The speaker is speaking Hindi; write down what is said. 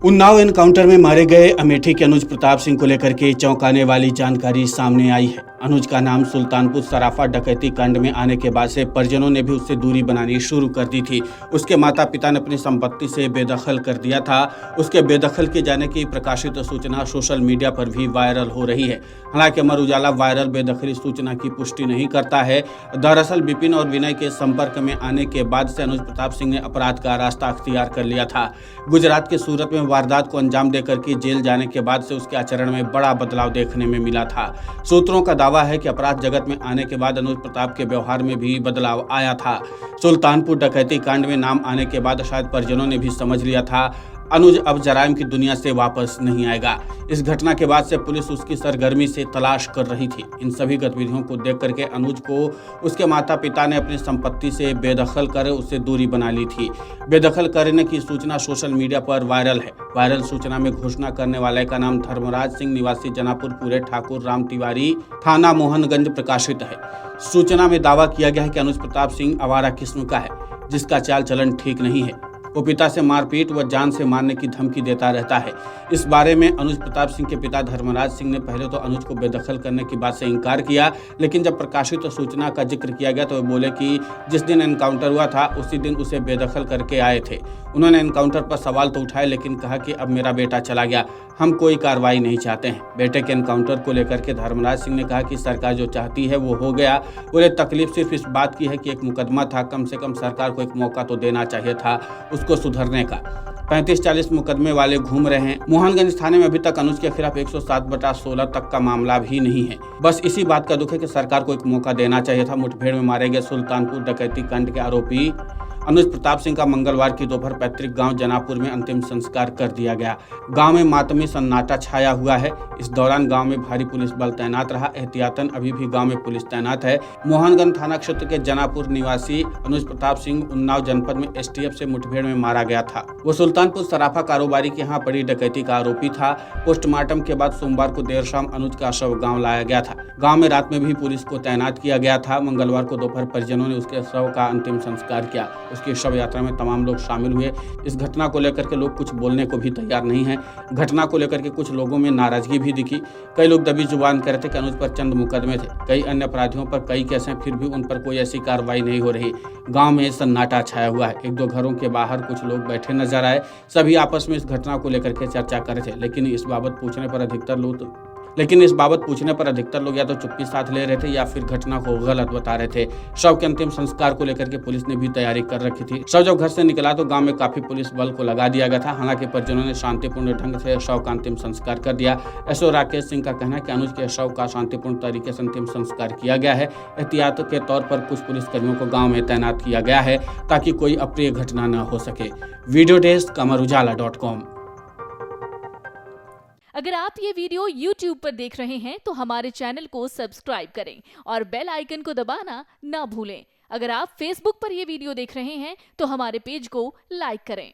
उन्नाव एनकाउंटर में मारे गए अमेठी के अनुज प्रताप सिंह को लेकर के चौंकाने वाली जानकारी सामने आई है। अनुज का नाम सुल्तानपुर सराफा डकैती कांड में आने के बाद से परिजनों ने भी उससे दूरी बनानी शुरू कर दी थी। उसके माता पिता ने अपनी संपत्ति से बेदखल कर दिया था। उसके बेदखल किए जाने की प्रकाशित सूचना सोशल मीडिया पर भी वायरल हो रही है। हालांकि अमर उजाला वायरल बेदखली सूचना की पुष्टि नहीं करता है। दरअसल विपिन और विनय के संपर्क में आने के बाद से अनुज प्रताप सिंह ने अपराध का रास्ता अख्तियार कर लिया था। गुजरात के सूरत में वारदात को अंजाम देकर के जेल जाने के बाद से उसके आचरण में बड़ा बदलाव देखने में मिला था। सूत्रों का दावा है कि अपराध जगत में आने के बाद अनुज प्रताप के व्यवहार में भी बदलाव आया था। सुल्तानपुर डकैती कांड में नाम आने के बाद शायद परिजनों ने भी समझ लिया था अनुज अब जराइम की दुनिया से वापस नहीं आएगा। इस घटना के बाद से पुलिस उसकी सरगर्मी से तलाश कर रही थी। इन सभी गतिविधियों को देख करके अनुज को उसके माता पिता ने अपनी संपत्ति से बेदखल कर उससे दूरी बना ली थी। बेदखल करने की सूचना सोशल मीडिया पर वायरल है। वायरल सूचना में घोषणा करने वाले का नाम धर्मराज सिंह निवासी जनापुर पूरे ठाकुर राम तिवारी थाना मोहनगंज प्रकाशित है। सूचना में दावा किया गया है कि अनुज प्रताप सिंह आवारा किस्म का है, जिसका चाल चलन ठीक नहीं है। वो पिता से मारपीट व जान से मारने की धमकी देता रहता है। इस बारे में अनुज प्रताप सिंह के पिता धर्मराज सिंह ने पहले तो अनुज को बेदखल करने की बात से इनकार किया, लेकिन जब प्रकाशित सूचना का जिक्र किया गया तो वे बोले कि जिस दिन एनकाउंटर हुआ था उसी दिन उसे बेदखल करके आए थे। उन्होंने एनकाउंटर पर सवाल तो उठाए, लेकिन कहा कि अब मेरा बेटा चला गया, हम कोई कार्रवाई नहीं चाहते हैं। बेटे के एनकाउंटर को लेकर के धर्मराज सिंह ने कहा कि सरकार जो चाहती है वो हो गया। बोले तकलीफ सिर्फ इस बात की है कि एक मुकदमा था, कम से कम सरकार को एक मौका तो देना चाहिए था उसको सुधरने का। 35-40 मुकदमे वाले घूम रहे हैं। मोहनगंज थाने में अभी तक अनुज के खिलाफ 107/16 तक का मामला भी नहीं है। बस इसी बात का दुख है कि सरकार को एक मौका देना चाहिए था। मुठभेड़ में मारे गए सुल्तानपुर डकैती कांड के आरोपी अनुज प्रताप सिंह का मंगलवार की दोपहर पैतृक गांव जनापुर में अंतिम संस्कार कर दिया गया। गांव में मातमी सन्नाटा छाया हुआ है। इस दौरान गांव में भारी पुलिस बल तैनात रहा। एहतियातन अभी भी गांव में पुलिस तैनात है। मोहनगंज थाना क्षेत्र के जनापुर निवासी अनुज प्रताप सिंह उन्नाव जनपद में एसटीएफ से मुठभेड़ में मारा गया था। वो सुल्तानपुर सराफा कारोबारी के यहाँ बड़ी डकैती का आरोपी था। पोस्टमार्टम के बाद सोमवार को देर शाम अनुज का शव गाँव लाया गया था। गाँव में रात में भी पुलिस को तैनात किया गया था। मंगलवार को दोपहर परिजनों ने उसके शव का अंतिम संस्कार किया। उसकी शव यात्रा में तमाम लोग शामिल हुए। इस घटना को लेकर के लोग कुछ बोलने को भी तैयार नहीं है। घटना को लेकर के कुछ लोगों में नाराजगी भी दिखी। कई लोग दबी जुबान कह रहे थे कि अनुज पर चंद मुकदमे थे, कई अन्य अपराधियों पर कई केस हैं, फिर भी उन पर कोई ऐसी कार्रवाई नहीं हो रही। गांव में सन्नाटा छाया हुआ है। 1-2 घरों के बाहर कुछ लोग बैठे नजर आए। सभी आपस में इस घटना को लेकर के चर्चा कर रहे थे, लेकिन इस बाबत पूछने पर अधिकतर लोग या तो चुप्पी साथ ले रहे थे या फिर घटना को गलत बता रहे थे। शव के अंतिम संस्कार को लेकर के पुलिस ने भी तैयारी कर रखी थी। शव जब घर से निकला तो गांव में काफी पुलिस बल को लगा दिया गया था। हालांकि परिजनों ने शांतिपूर्ण ढंग से शव का अंतिम संस्कार कर दिया। एसओ राकेश सिंह का कहना है कि अनुज के शव का शांतिपूर्ण तरीके से अंतिम संस्कार किया गया है। एहतियात के तौर पर कुछ पुलिसकर्मियों को गाँव में तैनात किया गया है ताकि कोई अप्रिय घटना न हो सके। Video desk amarujala.com। अगर आप ये वीडियो YouTube पर देख रहे हैं तो हमारे चैनल को सब्सक्राइब करें और बेल आइकन को दबाना ना भूलें। अगर आप Facebook पर ये वीडियो देख रहे हैं तो हमारे पेज को लाइक करें।